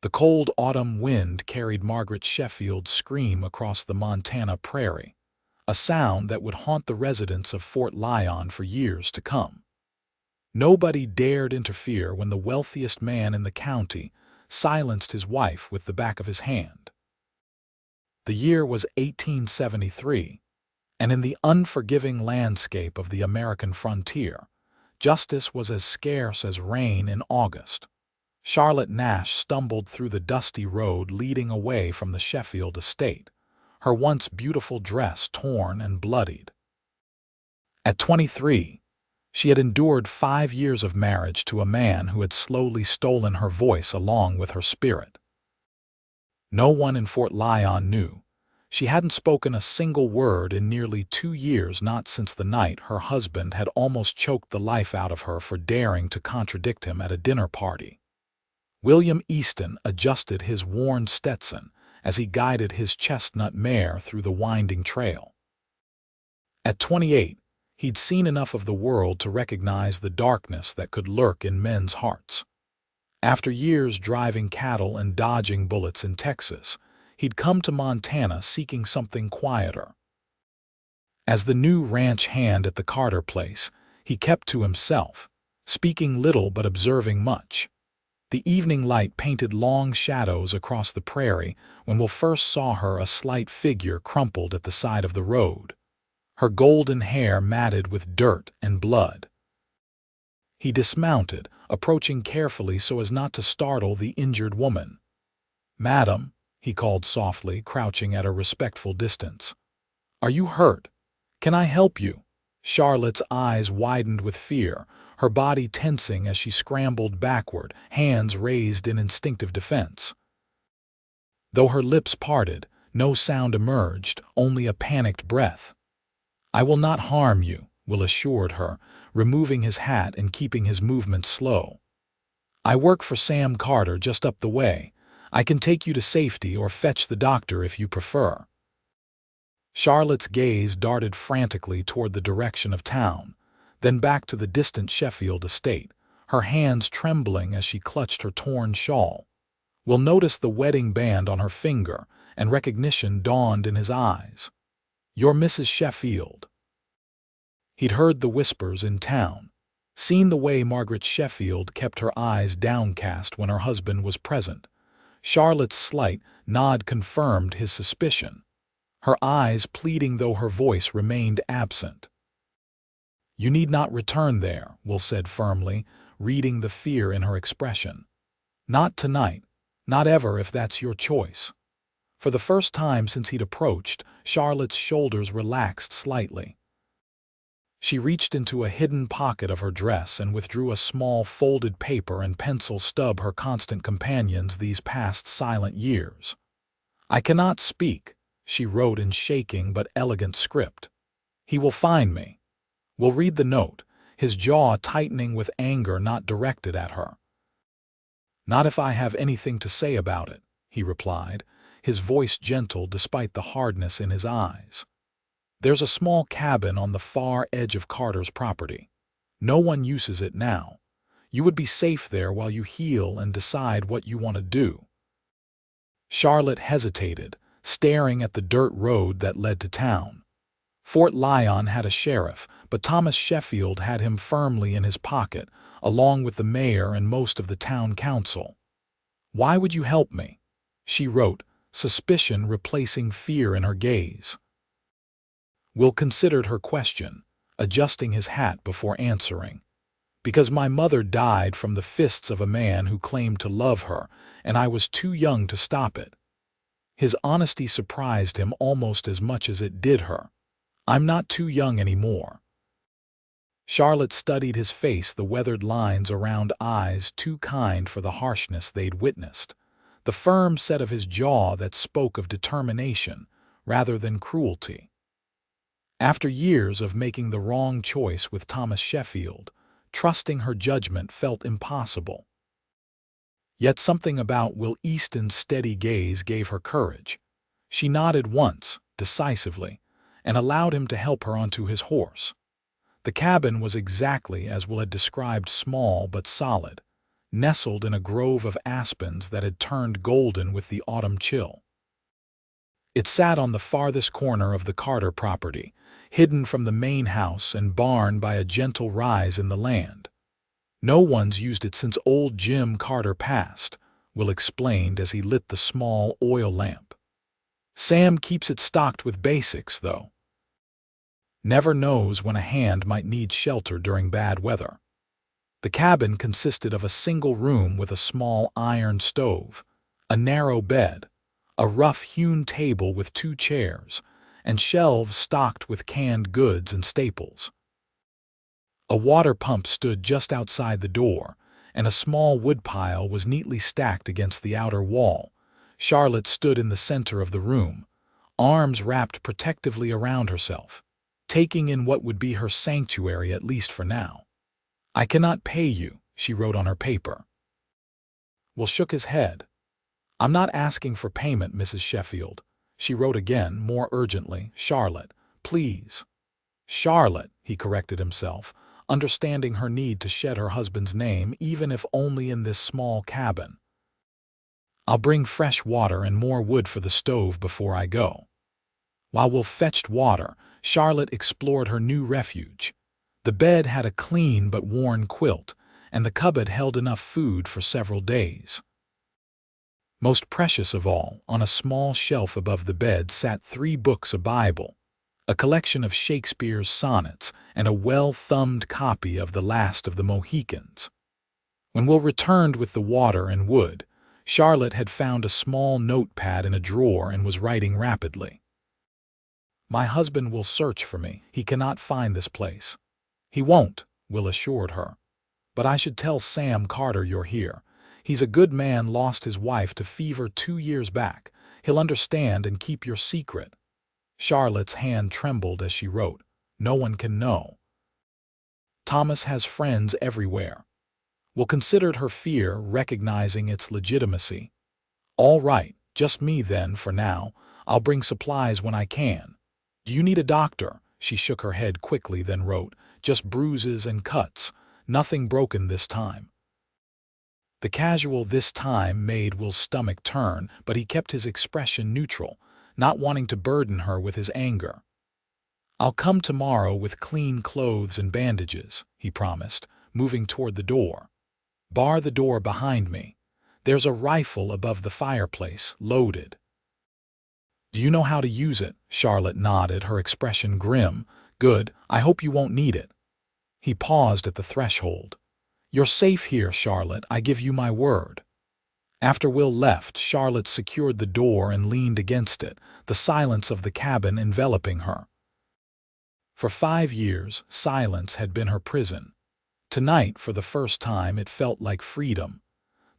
The cold autumn wind carried Margaret Sheffield's scream across the Montana prairie, a sound that would haunt the residents of Fort Lyon for years to come. Nobody dared interfere when the wealthiest man in the county silenced his wife with the back of his hand. The year was 1873, and in the unforgiving landscape of the American frontier, justice was as scarce as rain in August. Charlotte Nash stumbled through the dusty road leading away from the Sheffield estate, her once beautiful dress torn and bloodied. At 23, she had endured 5 years of marriage to a man who had slowly stolen her voice along with her spirit. No one in Fort Lyon knew. She hadn't spoken a single word in nearly 2 years, not since the night her husband had almost choked the life out of her for daring to contradict him at a dinner party. Will Easton adjusted his worn Stetson as he guided his chestnut mare through the winding trail. At 28, he'd seen enough of the world to recognize the darkness that could lurk in men's hearts. After years driving cattle and dodging bullets in Texas, he'd come to Montana seeking something quieter. As the new ranch hand at the Carter place, he kept to himself, speaking little but observing much. The evening light painted long shadows across the prairie when Will first saw her, a slight figure crumpled at the side of the road, her golden hair matted with dirt and blood. He dismounted, approaching carefully so as not to startle the injured woman. "Madam," he called softly, crouching at a respectful distance. "Are you hurt? Can I help you?" Charlotte's eyes widened with fear, her body tensing as she scrambled backward, hands raised in instinctive defense. Though her lips parted, no sound emerged, only a panicked breath. "I will not harm you," Will assured her, removing his hat and keeping his movements slow. "I work for Sam Carter just up the way. I can take you to safety or fetch the doctor if you prefer." Charlotte's gaze darted frantically toward the direction of town, then back to the distant Sheffield estate, her hands trembling as she clutched her torn shawl. Will noticed the wedding band on her finger, and recognition dawned in his eyes. "You're Mrs. Sheffield." He'd heard the whispers in town, seen the way Margaret Sheffield kept her eyes downcast when her husband was present. Charlotte's slight nod confirmed his suspicion, her eyes pleading though her voice remained absent. "You need not return there," Will said firmly, reading the fear in her expression. "Not tonight, not ever if that's your choice." For the first time since he'd approached, Charlotte's shoulders relaxed slightly. She reached into a hidden pocket of her dress and withdrew a small folded paper and pencil stub, her constant companions these past silent years. "I cannot speak," she wrote in shaking but elegant script. "He will find me." Will read the note, his jaw tightening with anger not directed at her. "Not if I have anything to say about it," he replied, his voice gentle despite the hardness in his eyes. "There's a small cabin on the far edge of Carter's property. No one uses it now. You would be safe there while you heal and decide what you want to do." Charlotte hesitated, staring at the dirt road that led to town. Fort Lyon had a sheriff, but Thomas Sheffield had him firmly in his pocket, along with the mayor and most of the town council. "Why would you help me?" she wrote, suspicion replacing fear in her gaze. Will considered her question, adjusting his hat before answering. "Because my mother died from the fists of a man who claimed to love her, and I was too young to stop it." His honesty surprised him almost as much as it did her. "I'm not too young anymore." Charlotte studied his face, the weathered lines around eyes too kind for the harshness they'd witnessed, the firm set of his jaw that spoke of determination rather than cruelty. After years of making the wrong choice with Thomas Sheffield, trusting her judgment felt impossible. Yet something about Will Easton's steady gaze gave her courage. She nodded once, decisively, and allowed him to help her onto his horse. The cabin was exactly as Will had described, small but solid. nestled in a grove of aspens that had turned golden with the autumn chill. It sat on the farthest corner of the Carter property, hidden from the main house and barn by a gentle rise in the land. No one's used it since old Jim Carter passed, Will explained as he lit the small oil lamp. Sam keeps it stocked with basics, though. Never knows when a hand might need shelter during bad weather. The cabin consisted of a single room with a small iron stove, a narrow bed, a rough-hewn table with 2 chairs, and shelves stocked with canned goods and staples. A water pump stood just outside the door, and a small woodpile was neatly stacked against the outer wall. Charlotte stood in the center of the room, arms wrapped protectively around herself, taking in what would be her sanctuary at least for now. "I cannot pay you," she wrote on her paper. Will shook his head. "I'm not asking for payment, Mrs. Sheffield." She wrote again, more urgently, "Charlotte, please." "Charlotte," he corrected himself, understanding her need to shed her husband's name even if only in this small cabin. "I'll bring fresh water and more wood for the stove before I go." While Will fetched water, Charlotte explored her new refuge. The bed had a clean but worn quilt, and the cupboard held enough food for several days. Most precious of all, on a small shelf above the bed sat 3 books, a Bible, a collection of Shakespeare's sonnets, and a well-thumbed copy of The Last of the Mohicans. When Will returned with the water and wood, Charlotte had found a small notepad in a drawer and was writing rapidly. "My husband will search for me. He cannot find this place." "He won't," Will assured her. "But I should tell Sam Carter you're here. He's a good man, lost his wife to fever 2 years back. He'll understand and keep your secret." Charlotte's hand trembled as she wrote, "No one can know. Thomas has friends everywhere." Will considered her fear, recognizing its legitimacy. "All right, just me then for now. I'll bring supplies when I can. Do you need a doctor?" She shook her head quickly, then wrote, "Just bruises and cuts. Nothing broken this time." The casual "this time" made Will's stomach turn, but he kept his expression neutral, not wanting to burden her with his anger. "I'll come tomorrow with clean clothes and bandages," he promised, moving toward the door. "Bar the door behind me. There's a rifle above the fireplace, loaded." "Do you know how to use it?" Charlotte nodded, her expression grim. "Good, I hope you won't need it." He paused at the threshold. "You're safe here, Charlotte, I give you my word." After Will left, Charlotte secured the door and leaned against it, the silence of the cabin enveloping her. For 5 years, silence had been her prison. Tonight, for the first time, it felt like freedom.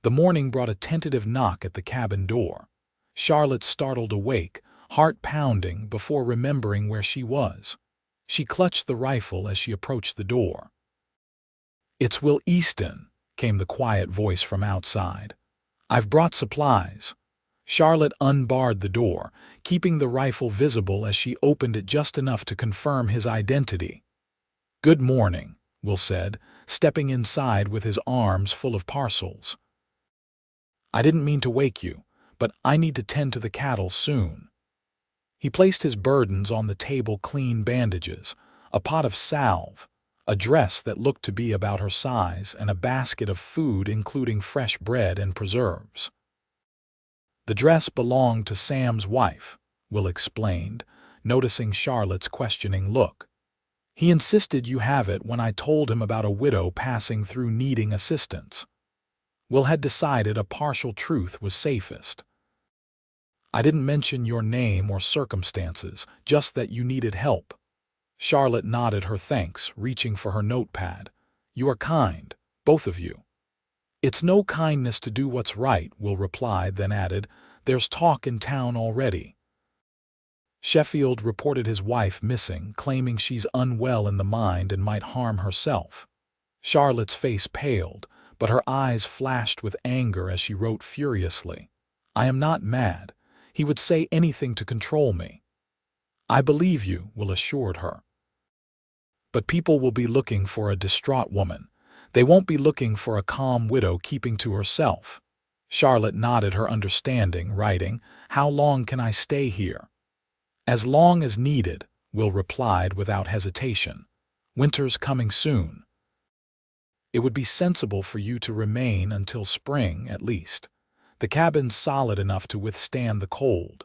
The morning brought a tentative knock at the cabin door. Charlotte startled awake, heart pounding, before remembering where she was. She clutched the rifle as she approached the door. "It's Will Easton," came the quiet voice from outside. "I've brought supplies." Charlotte unbarred the door, keeping the rifle visible as she opened it just enough to confirm his identity. "Good morning," Will said, stepping inside with his arms full of parcels. "I didn't mean to wake you, but I need to tend to the cattle soon." He placed his burdens on the table: clean bandages, a pot of salve, a dress that looked to be about her size, and a basket of food including fresh bread and preserves. "The dress belonged to Sam's wife," Will explained, noticing Charlotte's questioning look. "He insisted you have it when I told him about a widow passing through needing assistance." Will had decided a partial truth was safest. "I didn't mention your name or circumstances, just that you needed help." Charlotte nodded her thanks, reaching for her notepad. "You are kind, both of you." "It's no kindness to do what's right," Will replied, then added, "There's talk in town already." Sheffield reported his wife missing, claiming she's unwell in the mind and might harm herself. Charlotte's face paled, but her eyes flashed with anger as she wrote furiously, "I am not mad. He would say anything to control me." "I believe you," Will assured her. "But people will be looking for a distraught woman. They won't be looking for a calm widow keeping to herself. Charlotte nodded her understanding, writing, "How long can I stay here?" "As long as needed," Will replied without hesitation. "Winter's coming soon. It would be sensible for you to remain until spring, at least. The cabin's solid enough to withstand the cold."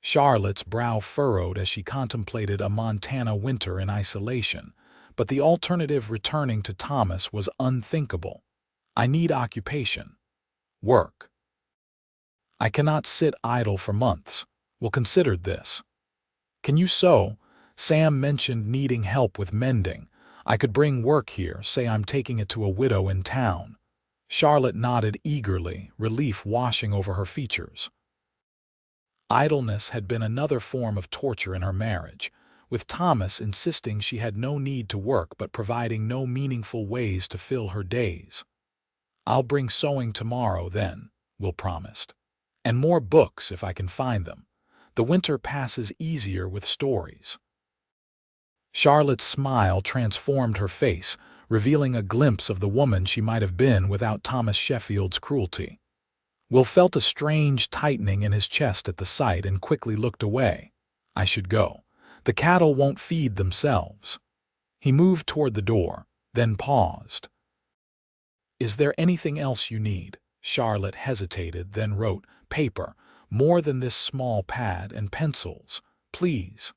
Charlotte's brow furrowed as she contemplated a Montana winter in isolation, but the alternative, returning to Thomas, was unthinkable. "I need occupation. Work. I cannot sit idle for months." Will considered this. "Can you sew? Sam mentioned needing help with mending. I could bring work here, say I'm taking it to a widow in town." Charlotte nodded eagerly, relief washing over her features. Idleness had been another form of torture in her marriage, with Thomas insisting she had no need to work but providing no meaningful ways to fill her days. "I'll bring sewing tomorrow, then," Will promised. "And more books if I can find them. The winter passes easier with stories." Charlotte's smile transformed her face, revealing a glimpse of the woman she might have been without Thomas Sheffield's cruelty. Will felt a strange tightening in his chest at the sight and quickly looked away. "I should go. The cattle won't feed themselves." He moved toward the door, then paused. "Is there anything else you need?" Charlotte hesitated, then wrote, "Paper, more than this small pad, and pencils, please."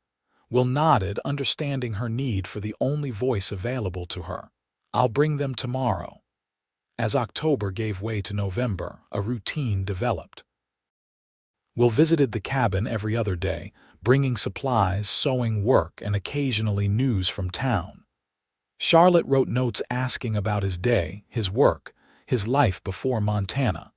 Will nodded, understanding her need for the only voice available to her. "I'll bring them tomorrow." As October gave way to November, a routine developed. Will visited the cabin every other day, bringing supplies, sewing work, and occasionally news from town. Charlotte wrote notes asking about his day, his work, his life before Montana.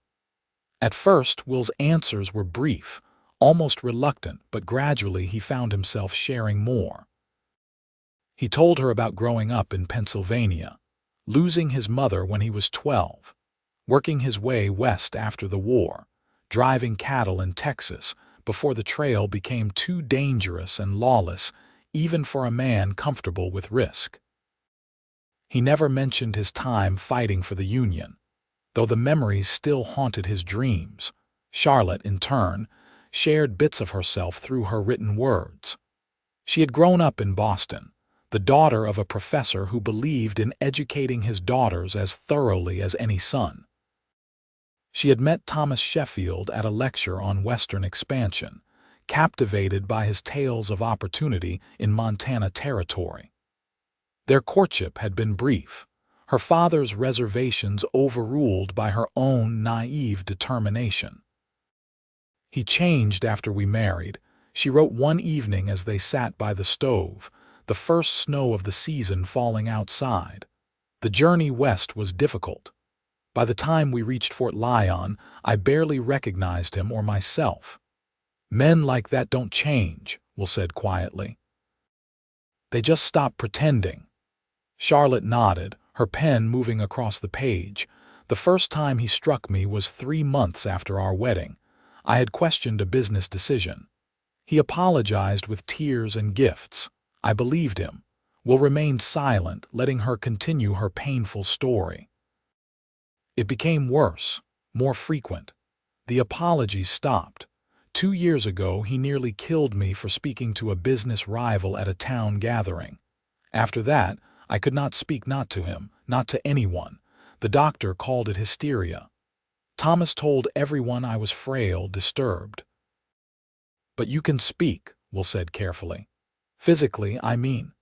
At first, Will's answers were brief, almost reluctant, but gradually he found himself sharing more. He told her about growing up in Pennsylvania, losing his mother when he was 12, working his way west after the war, driving cattle in Texas before the trail became too dangerous and lawless even for a man comfortable with risk. He never mentioned his time fighting for the Union, though the memories still haunted his dreams. Charlotte, in turn, shared bits of herself through her written words. She had grown up in Boston, the daughter of a professor who believed in educating his daughters as thoroughly as any son. She had met Thomas Sheffield at a lecture on Western expansion, captivated by his tales of opportunity in Montana Territory. Their courtship had been brief, her father's reservations overruled by her own naive determination. "He changed after we married," she wrote one evening as they sat by the stove, the first snow of the season falling outside. "The journey west was difficult. By the time we reached Fort Lyon, I barely recognized him or myself." "Men like that don't change," Will said quietly. "They just stop pretending." Charlotte nodded, her pen moving across the page. "The first time he struck me was 3 months after our wedding. I had questioned a business decision. He apologized with tears and gifts. I believed him." Will remained silent, letting her continue her painful story. "It became worse, more frequent. The apologies stopped. 2 years ago, he nearly killed me for speaking to a business rival at a town gathering. After that, I could not speak, not to him, not to anyone. The doctor called it hysteria. Thomas told everyone I was frail, disturbed." "But you can speak," Will said carefully. "Physically, I mean."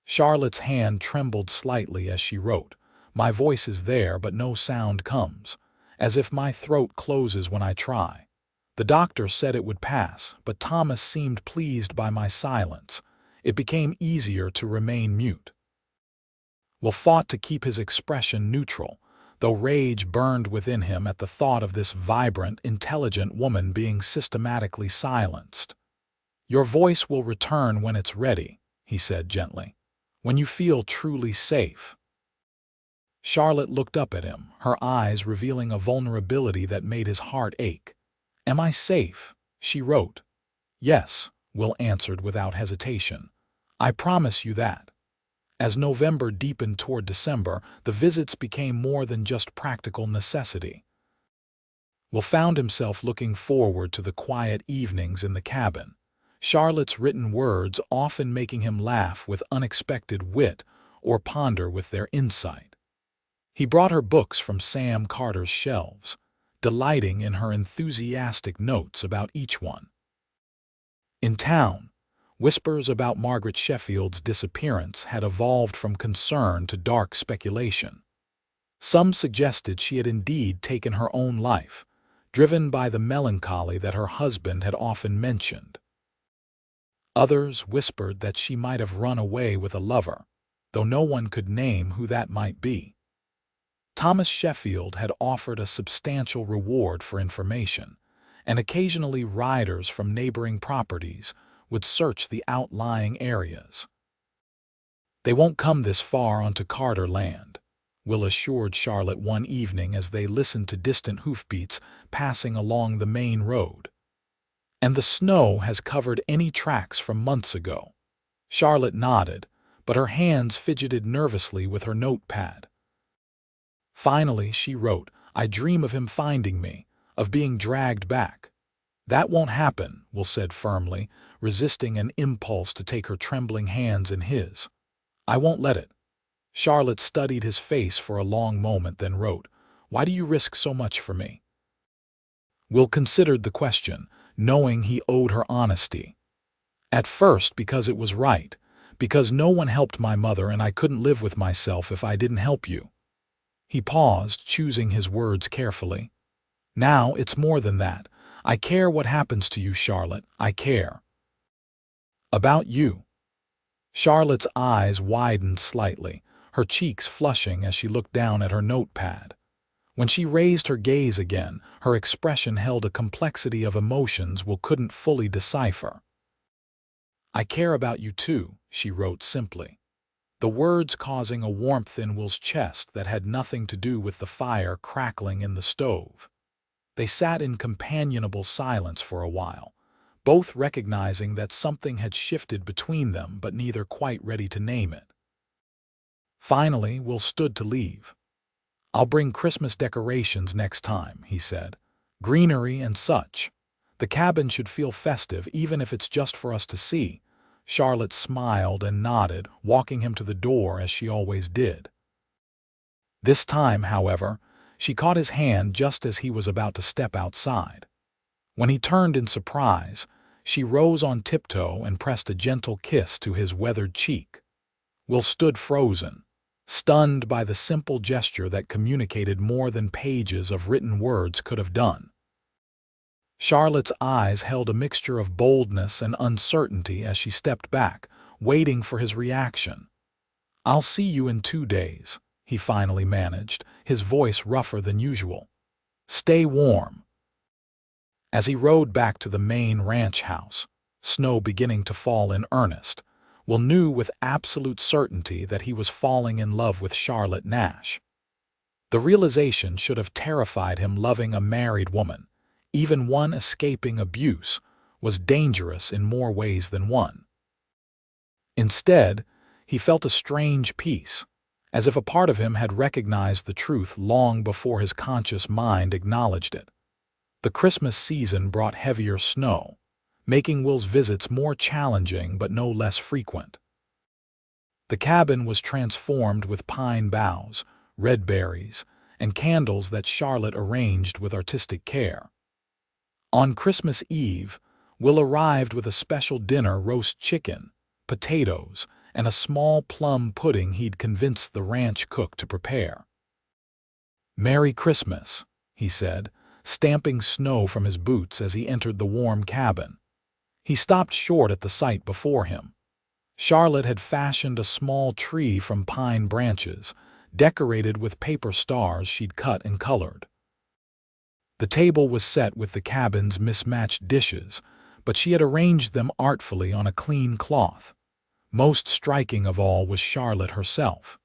Charlotte's hand trembled slightly as she wrote, "My voice is there, but no sound comes, as if my throat closes when I try. The doctor said it would pass, but Thomas seemed pleased by my silence. It became easier to remain mute." Will fought to keep his expression neutral, though rage burned within him at the thought of this vibrant, intelligent woman being systematically silenced. "Your voice will return when it's ready," he said gently, "when you feel truly safe." Charlotte looked up at him, her eyes revealing a vulnerability that made his heart ache. "Am I safe?" she wrote. "Yes," Will answered without hesitation. "I promise you that." As November deepened toward December, the visits became more than just practical necessity. Will found himself looking forward to the quiet evenings in the cabin, Charlotte's written words often making him laugh with unexpected wit or ponder with their insight. He brought her books from Sam Carter's shelves, delighting in her enthusiastic notes about each one. In town, whispers about Margaret Sheffield's disappearance had evolved from concern to dark speculation. Some suggested she had indeed taken her own life, driven by the melancholy that her husband had often mentioned. Others whispered that she might have run away with a lover, though no one could name who that might be. Thomas Sheffield had offered a substantial reward for information, and occasionally riders from neighboring properties would search the outlying areas. "They won't come this far onto Carter land," Will assured Charlotte one evening as they listened to distant hoofbeats passing along the main road. "And the snow has covered any tracks from months ago." Charlotte nodded, but her hands fidgeted nervously with her notepad. Finally, she wrote, "I dream of him finding me, of being dragged back." "That won't happen," Will said firmly, resisting an impulse to take her trembling hands in his. "I won't let it." Charlotte studied his face for a long moment, then wrote, "Why do you risk so much for me?" Will considered the question, knowing he owed her honesty. "At first, because it was right, because no one helped my mother and I couldn't live with myself if I didn't help you." He paused, choosing his words carefully. "Now it's more than that. I care what happens to you, Charlotte. I care about you." Charlotte's eyes widened slightly, her cheeks flushing as she looked down at her notepad. When she raised her gaze again, her expression held a complexity of emotions Will couldn't fully decipher. "I care about you too," she wrote simply, the words causing a warmth in Will's chest that had nothing to do with the fire crackling in the stove. They sat in companionable silence for a while, both recognizing that something had shifted between them but neither quite ready to name it. Finally, Will stood to leave. "I'll bring Christmas decorations next time," he said. "Greenery and such. The cabin should feel festive even if it's just for us to see." Charlotte smiled and nodded, walking him to the door as she always did. This time, however, she caught his hand just as he was about to step outside. When he turned in surprise, she rose on tiptoe and pressed a gentle kiss to his weathered cheek. Will stood frozen, stunned by the simple gesture that communicated more than pages of written words could have done. Charlotte's eyes held a mixture of boldness and uncertainty as she stepped back, waiting for his reaction. "I'll see you in 2 days," he finally managed, his voice rougher than usual. "Stay warm." As he rode back to the main ranch house, snow beginning to fall in earnest, Will knew with absolute certainty that he was falling in love with Charlotte Nash. The realization should have terrified him. Loving a married woman, even one escaping abuse, was dangerous in more ways than one. Instead, he felt a strange peace, as if a part of him had recognized the truth long before his conscious mind acknowledged it. The Christmas season brought heavier snow, making Will's visits more challenging but no less frequent. The cabin was transformed with pine boughs, red berries, and candles that Charlotte arranged with artistic care. On Christmas Eve, Will arrived with a special dinner: roast chicken, potatoes, and a small plum pudding he'd convinced the ranch cook to prepare. "Merry Christmas," he said, stamping snow from his boots as he entered the warm cabin. He stopped short at the sight before him. Charlotte had fashioned a small tree from pine branches, decorated with paper stars she'd cut and colored. The table was set with the cabin's mismatched dishes, but she had arranged them artfully on a clean cloth. Most striking of all was Charlotte herself.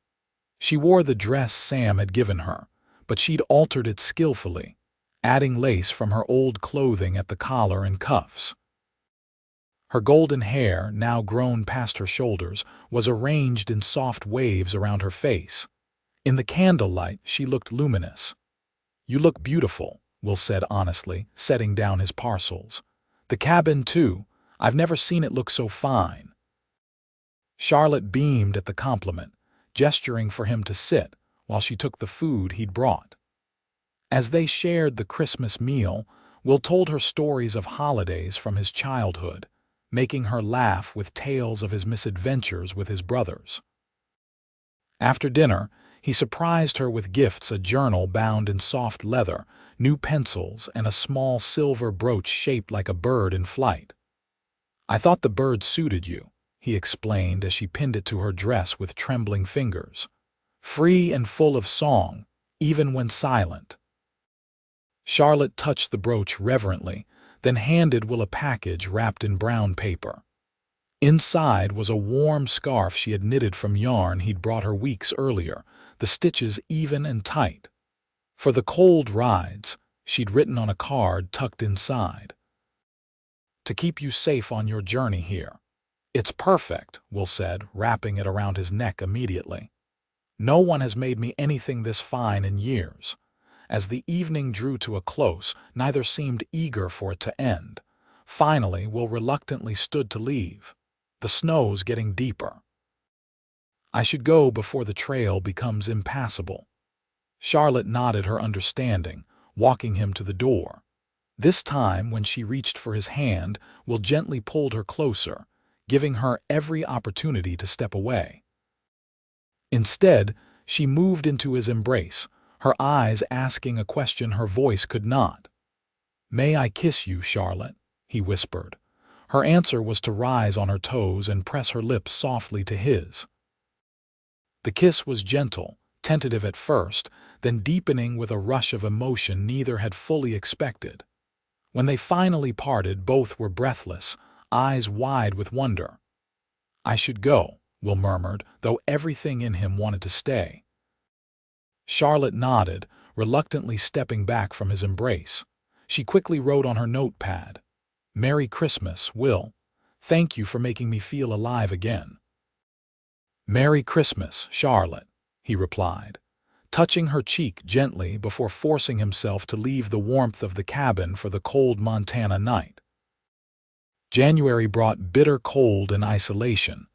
She wore the dress Sam had given her, but she'd altered it skillfully, adding lace from her old clothing at the collar and cuffs. Her golden hair, now grown past her shoulders, was arranged in soft waves around her face. In the candlelight, she looked luminous. "You look beautiful," Will said honestly, setting down his parcels. "The cabin, too. I've never seen it look so fine." Charlotte beamed at the compliment, gesturing for him to sit while she took the food he'd brought. As they shared the Christmas meal, Will told her stories of holidays from his childhood, making her laugh with tales of his misadventures with his brothers. After dinner, he surprised her with gifts: a journal bound in soft leather, new pencils, and a small silver brooch shaped like a bird in flight. "I thought the bird suited you," he explained as she pinned it to her dress with trembling fingers. "Free and full of song, even when silent." Charlotte touched the brooch reverently, then handed Will a package wrapped in brown paper. Inside was a warm scarf she had knitted from yarn he'd brought her weeks earlier, the stitches even and tight. For the cold rides, she'd written on a card tucked inside. "To keep you safe on your journey here." "It's perfect," Will said, wrapping it around his neck immediately. "No one has made me anything this fine in years." As the evening drew to a close, neither seemed eager for it to end. Finally, Will reluctantly stood to leave. "The snow's getting deeper. I should go before the trail becomes impassable." Charlotte nodded her understanding, walking him to the door. This time, when she reached for his hand, Will gently pulled her closer, giving her every opportunity to step away. Instead, she moved into his embrace, her eyes asking a question her voice could not. "May I kiss you, Charlotte?" he whispered. Her answer was to rise on her toes and press her lips softly to his. The kiss was gentle, tentative at first, then deepening with a rush of emotion neither had fully expected. When they finally parted, both were breathless, eyes wide with wonder. "I should go," Will murmured, though everything in him wanted to stay. Charlotte nodded, reluctantly stepping back from his embrace. She quickly wrote on her notepad, "Merry Christmas, Will. Thank you for making me feel alive again." "Merry Christmas, Charlotte," he replied, touching her cheek gently before forcing himself to leave the warmth of the cabin for the cold Montana night. January brought bitter cold and isolation,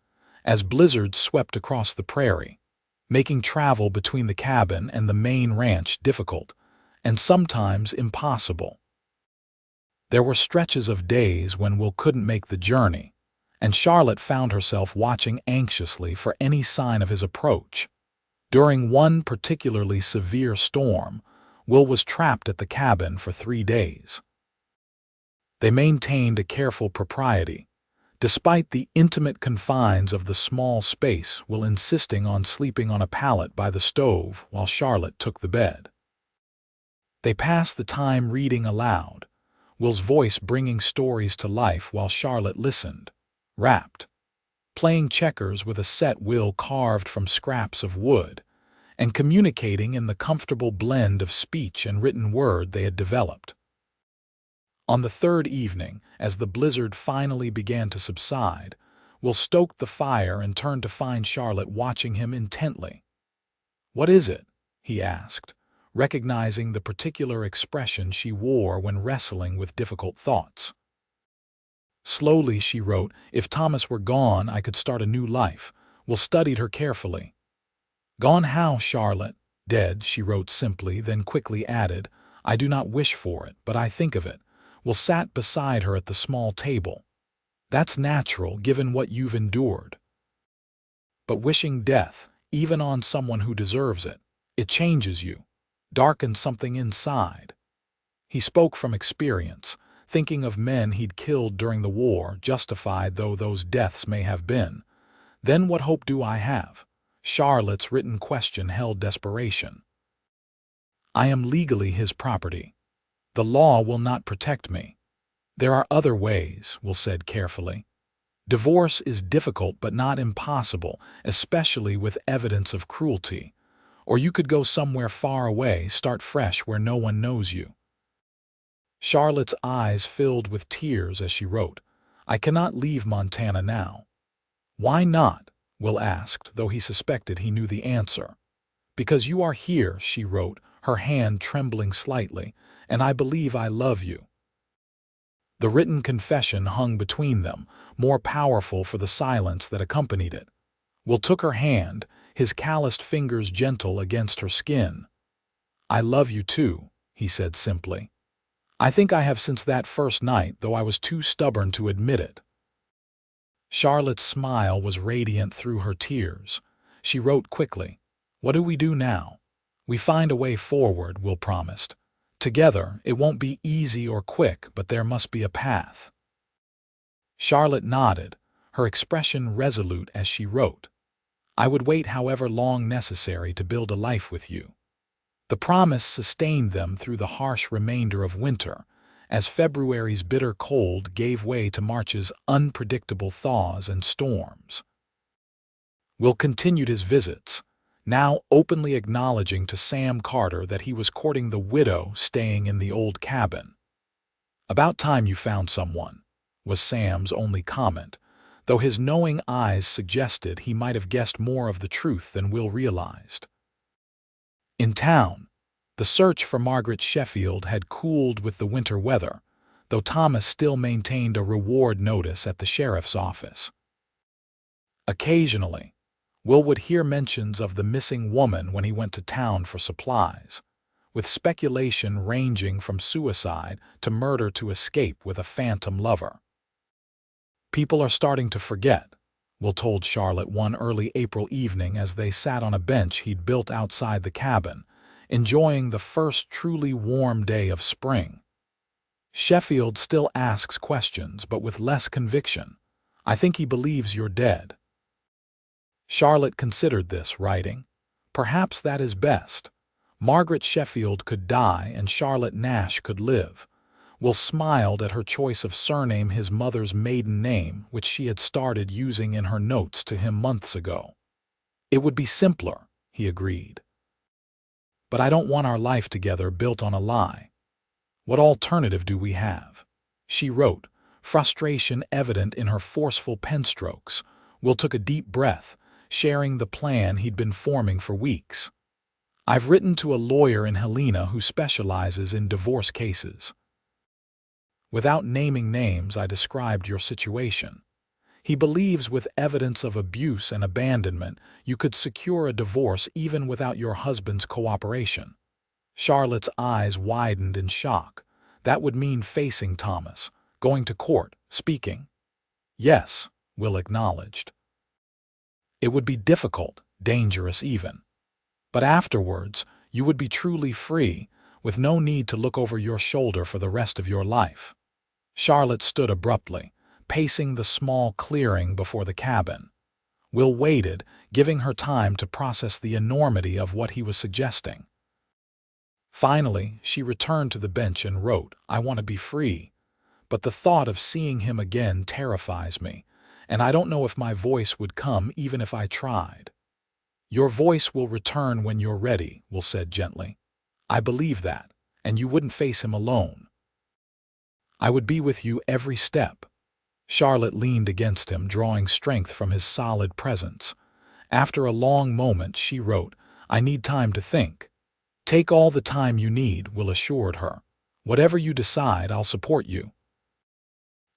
as blizzards swept across the prairie, making travel between the cabin and the main ranch difficult, and sometimes impossible. There were stretches of days when Will couldn't make the journey, and Charlotte found herself watching anxiously for any sign of his approach. During one particularly severe storm, Will was trapped at the cabin for 3 days. They maintained a careful propriety, despite the intimate confines of the small space, Will insisting on sleeping on a pallet by the stove while Charlotte took the bed. They passed the time reading aloud, Will's voice bringing stories to life while Charlotte listened, rapt, playing checkers with a set Will carved from scraps of wood, and communicating in the comfortable blend of speech and written word they had developed. On the third evening, as the blizzard finally began to subside, Will stoked the fire and turned to find Charlotte watching him intently. "What is it?" he asked, recognizing the particular expression she wore when wrestling with difficult thoughts. Slowly she wrote, "If Thomas were gone, I could start a new life." Will studied her carefully. "Gone how, Charlotte?" "Dead," she wrote simply, then quickly added, "I do not wish for it, but I think of it." Will sat beside her at the small table. "That's natural, given what you've endured. But wishing death, even on someone who deserves it, it changes you, darkens something inside." He spoke from experience, thinking of men he'd killed during the war, justified though those deaths may have been. "Then what hope do I have?" Charlotte's written question held desperation. "I am legally his property. The law will not protect me." "There are other ways," Will said carefully. "Divorce is difficult but not impossible, especially with evidence of cruelty. Or you could go somewhere far away, start fresh where no one knows you." Charlotte's eyes filled with tears as she wrote, I cannot leave Montana now." "Why not?" Will asked, though he suspected he knew the answer. "Because you are here," she wrote, her hand trembling slightly, "and I believe I love you." The written confession hung between them, more powerful for the silence that accompanied it. Will took her hand, his calloused fingers gentle against her skin. "I love you too," he said simply. "I think I have since that first night, though I was too stubborn to admit it." Charlotte's smile was radiant through her tears. She wrote quickly, "What do we do now?" "We find a way forward," Will promised. "Together, it won't be easy or quick, but there must be a path." Charlotte nodded, her expression resolute as she wrote, "I would wait however long necessary to build a life with you." The promise sustained them through the harsh remainder of winter, as February's bitter cold gave way to March's unpredictable thaws and storms. Will continued his visits, now openly acknowledging to Sam Carter that he was courting the widow staying in the old cabin. "About time you found someone," was Sam's only comment, though his knowing eyes suggested he might have guessed more of the truth than Will realized. In town, the search for Margaret Sheffield had cooled with the winter weather, though Thomas still maintained a reward notice at the sheriff's office. Occasionally, Will would hear mentions of the missing woman when he went to town for supplies, with speculation ranging from suicide to murder to escape with a phantom lover. "People are starting to forget," Will told Charlotte one early April evening as they sat on a bench he'd built outside the cabin, enjoying the first truly warm day of spring. "Sheffield still asks questions, but with less conviction. I think he believes you're dead." Charlotte considered this, writing, "Perhaps that is best. Margaret Sheffield could die and Charlotte Nash could live." Will smiled at her choice of surname, his mother's maiden name, which she had started using in her notes to him months ago. "It would be simpler," he agreed. "But I don't want our life together built on a lie. What alternative do we have?" she wrote, frustration evident in her forceful pen strokes. Will took a deep breath, sharing the plan he'd been forming for weeks. "I've written to a lawyer in Helena who specializes in divorce cases. Without naming names, I described your situation. He believes with evidence of abuse and abandonment, you could secure a divorce even without your husband's cooperation." Charlotte's eyes widened in shock. That would mean facing Thomas, going to court, speaking. "Yes," Will acknowledged. "It would be difficult, dangerous even. But afterwards, you would be truly free, with no need to look over your shoulder for the rest of your life." Charlotte stood abruptly, pacing the small clearing before the cabin. Will waited, giving her time to process the enormity of what he was suggesting. Finally, she returned to the bench and wrote, "I want to be free, but the thought of seeing him again terrifies me, and I don't know if my voice would come even if I tried." "Your voice will return when you're ready," Will said gently. "I believe that, and you wouldn't face him alone. I would be with you every step." Charlotte leaned against him, drawing strength from his solid presence. After a long moment, she wrote, "I need time to think." "Take all the time you need," Will assured her. "Whatever you decide, I'll support you."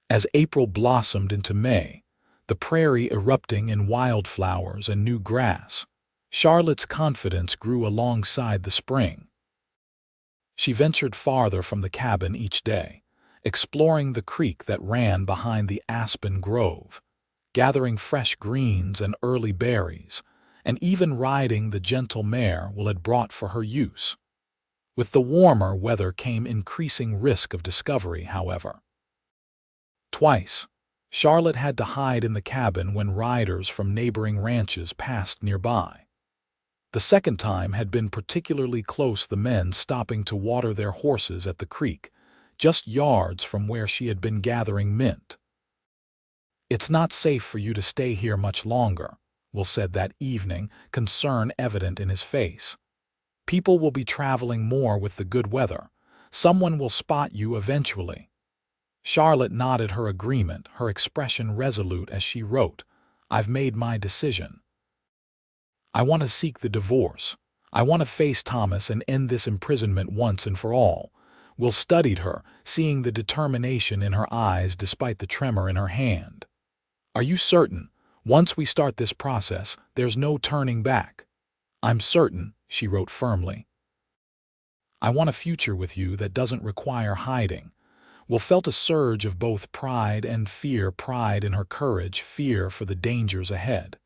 As April blossomed into May, the prairie erupting in wildflowers and new grass, Charlotte's confidence grew alongside the spring. She ventured farther from the cabin each day, exploring the creek that ran behind the aspen grove, gathering fresh greens and early berries, and even riding the gentle mare Will had brought for her use. With the warmer weather came increasing risk of discovery, however. Twice, Charlotte had to hide in the cabin when riders from neighboring ranches passed nearby. The second time had been particularly close, the men stopping to water their horses at the creek, just yards from where she had been gathering mint. "It's not safe for you to stay here much longer," Will said that evening, concern evident in his face. "People will be traveling more with the good weather. Someone will spot you eventually." Charlotte nodded her agreement, her expression resolute as she wrote, "I've made my decision. I want to seek the divorce. I want to face Thomas and end this imprisonment once and for all." Will studied her, seeing the determination in her eyes despite the tremor in her hand. "Are you certain? Once we start this process, there's no turning back." "I'm certain," she wrote firmly. "I want a future with you that doesn't require hiding." Will felt a surge of both pride and fear, pride in her courage, fear for the dangers ahead.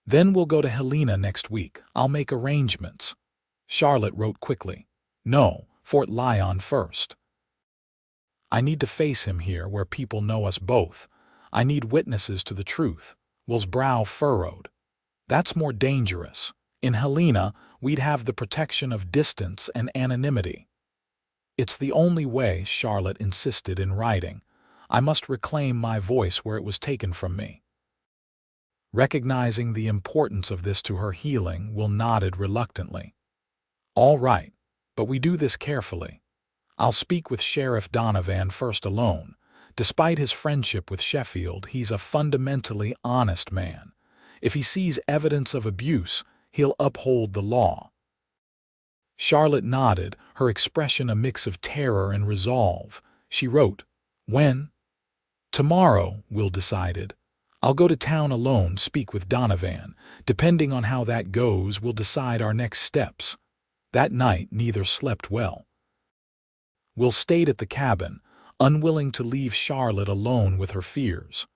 "Then we'll go to Helena next week. I'll make arrangements." Charlotte wrote quickly, "No, Fort Lyon first. I need to face him here where people know us both. I need witnesses to the truth." Will's brow furrowed. "That's more dangerous. In Helena, we'd have the protection of distance and anonymity." "It's the only way," Charlotte insisted in writing. "I must reclaim my voice where it was taken from me." Recognizing the importance of this to her healing, Will nodded reluctantly. "All right, but we do this carefully. I'll speak with Sheriff Donovan first alone. Despite his friendship with Sheffield, he's a fundamentally honest man. If he sees evidence of abuse, he'll uphold the law." Charlotte nodded, her expression a mix of terror and resolve. She wrote, "When?" "Tomorrow," Will decided. "I'll go to town alone, speak with Donovan. Depending on how that goes, we'll decide our next steps." That night, neither slept well. Will stayed at the cabin, unwilling to leave Charlotte alone with her fears.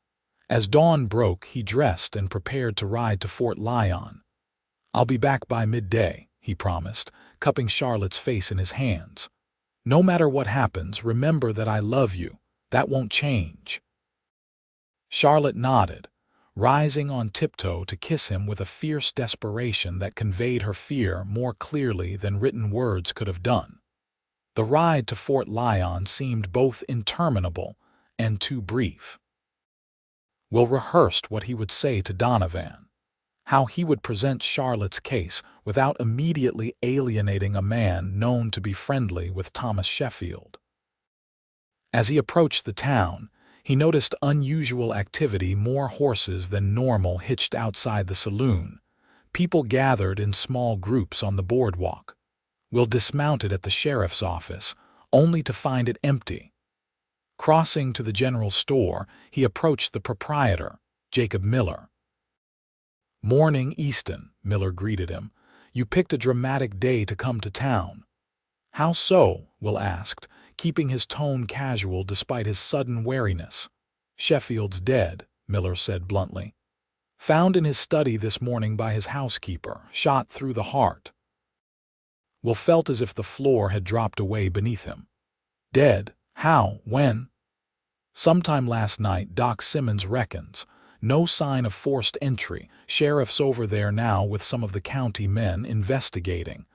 As dawn broke, he dressed and prepared to ride to Fort Lyon. "I'll be back by midday," he promised, cupping Charlotte's face in his hands. "No matter what happens, remember that I love you. That won't change." Charlotte nodded, rising on tiptoe to kiss him with a fierce desperation that conveyed her fear more clearly than written words could have done. The ride to Fort Lyon seemed both interminable and too brief. Will rehearsed what he would say to Donovan, how he would present Charlotte's case without immediately alienating a man known to be friendly with Thomas Sheffield. As he approached the town, he noticed unusual activity, more horses than normal hitched outside the saloon. People gathered in small groups on the boardwalk. Will dismounted at the sheriff's office, only to find it empty. Crossing to the general store, he approached the proprietor, Jacob Miller. "Morning, Easton," Miller greeted him. "You picked a dramatic day to come to town." "How so?" Will asked, keeping his tone casual despite his sudden wariness. "Sheffield's dead," Miller said bluntly. "Found in his study this morning by his housekeeper, shot through the heart." Will felt as if the floor had dropped away beneath him. "Dead? How? When?" "Sometime last night, Doc Simmons reckons. No sign of forced entry. Sheriff's over there now with some of the county men investigating."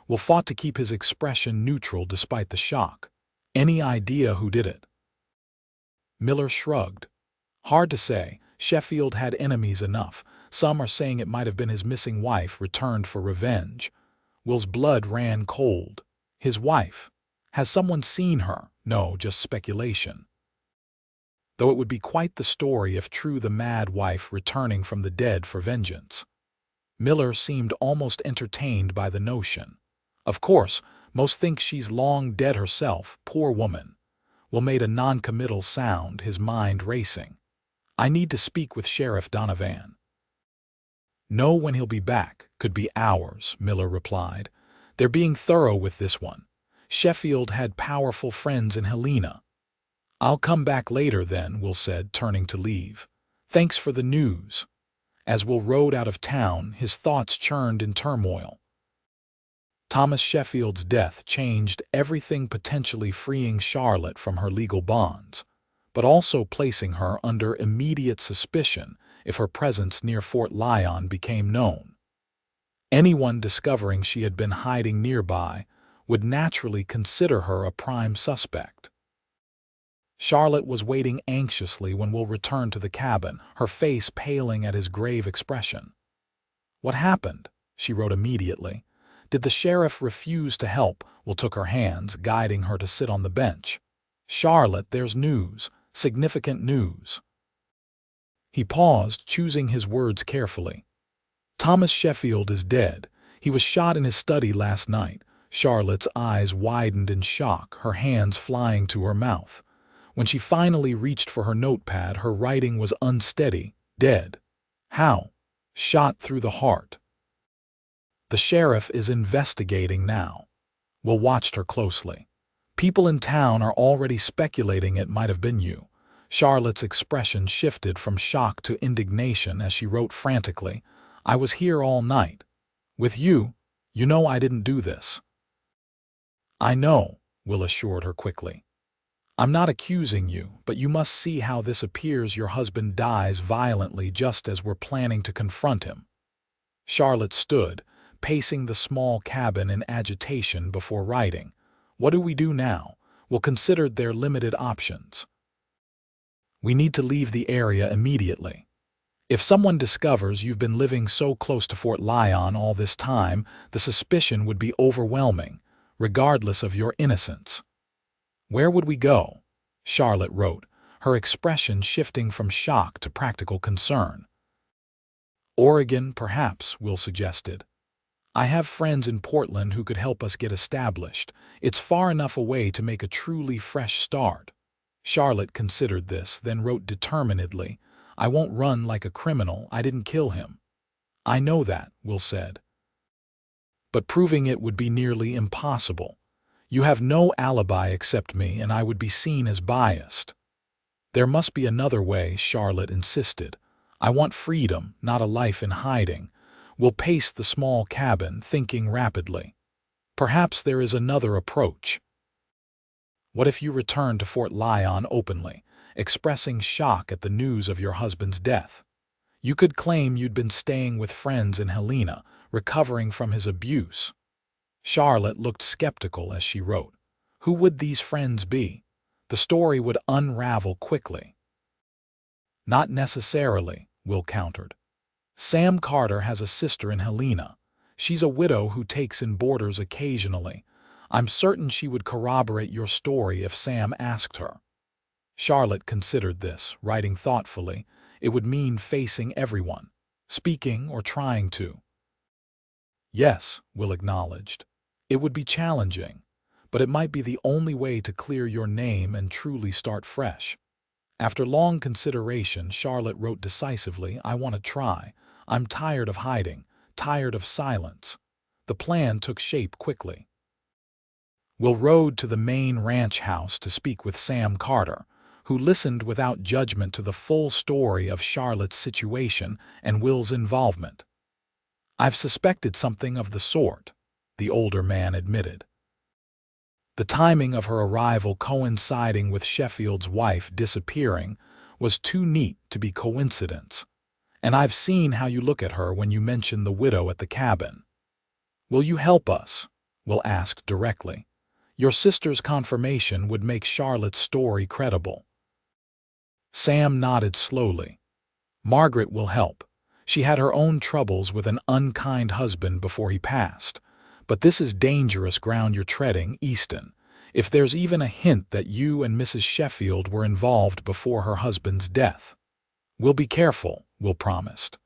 Will fought to keep his expression neutral despite the shock. "Any idea who did it?" Miller shrugged. "Hard to say. Sheffield had enemies enough. Some are saying it might have been his missing wife returned for revenge." Will's blood ran cold. "His wife? Has someone seen her?" "No, just speculation." Though it would be quite the story if true, the mad wife returning from the dead for vengeance. Miller seemed almost entertained by the notion. "Of course, most think she's long dead herself, poor woman." Will made a non-committal sound, his mind racing. "I need to speak with Sheriff Donovan." "Know when he'll be back. Could be hours," Miller replied. "They're being thorough with this one. Sheffield had powerful friends in Helena." "I'll come back later then," Will said, turning to leave. "Thanks for the news." As Will rode out of town, his thoughts churned in turmoil. Thomas Sheffield's death changed everything, potentially freeing Charlotte from her legal bonds, but also placing her under immediate suspicion if her presence near Fort Lyon became known. Anyone discovering she had been hiding nearby would naturally consider her a prime suspect. Charlotte was waiting anxiously when Will returned to the cabin, her face paling at his grave expression. "What happened?" she wrote immediately. "Did the sheriff refuse to help?" Will took her hands, guiding her to sit on the bench. "Charlotte, there's news. Significant news." He paused, choosing his words carefully. "Thomas Sheffield is dead. He was shot in his study last night." Charlotte's eyes widened in shock, her hands flying to her mouth. When she finally reached for her notepad, her writing was unsteady. "Dead? How?" "Shot through the heart. The sheriff is investigating now." Will watched her closely. "People in town are already speculating it might have been you." Charlotte's expression shifted from shock to indignation as she wrote frantically, "I was here all night. With you. You know I didn't do this." "I know," Will assured her quickly. "I'm not accusing you, but you must see how this appears. Your husband dies violently just as we're planning to confront him." Charlotte stood, pacing the small cabin in agitation before writing. "What do we do now?" Will considered their limited options. "We need to leave the area immediately. If someone discovers you've been living so close to Fort Lyon all this time, the suspicion would be overwhelming, regardless of your innocence." "Where would we go?" Charlotte wrote, her expression shifting from shock to practical concern. "Oregon, perhaps," Will suggested. "I have friends in Portland who could help us get established. It's far enough away to make a truly fresh start." Charlotte considered this, then wrote determinedly, "I won't run like a criminal. I didn't kill him." "I know that," Will said. "But proving it would be nearly impossible. You have no alibi except me, and I would be seen as biased." "There must be another way," Charlotte insisted. "I want freedom, not a life in hiding." Will paced the small cabin, thinking rapidly. "Perhaps there is another approach." "What if you return to Fort Lyon openly, expressing shock at the news of your husband's death? You could claim you'd been staying with friends in Helena, recovering from his abuse." Charlotte looked skeptical as she wrote. Who would these friends be? The story would unravel quickly. "Not necessarily," Will countered. "Sam Carter has a sister in Helena. She's a widow who takes in boarders occasionally. I'm certain she would corroborate your story if Sam asked her." Charlotte considered this, writing thoughtfully. It would mean facing everyone, speaking or trying to. "Yes," Will acknowledged. "It would be challenging, but it might be the only way to clear your name and truly start fresh." After long consideration, Charlotte wrote decisively, "I want to try. I'm tired of hiding, tired of silence." The plan took shape quickly. Will rode to the main ranch house to speak with Sam Carter, who listened without judgment to the full story of Charlotte's situation and Will's involvement. "I've suspected something of the sort," the older man admitted. The timing of her arrival coinciding with Sheffield's wife disappearing was too neat to be coincidence. "And I've seen how you look at her when you mention the widow at the cabin." "Will you help us?" Will asked directly. "Your sister's confirmation would make Charlotte's story credible." Sam nodded slowly. "Margaret will help. She had her own troubles with an unkind husband before he passed. But this is dangerous ground you're treading, Easton. If there's even a hint that you and Mrs. Sheffield were involved before her husband's death." "We'll be careful," Will promised.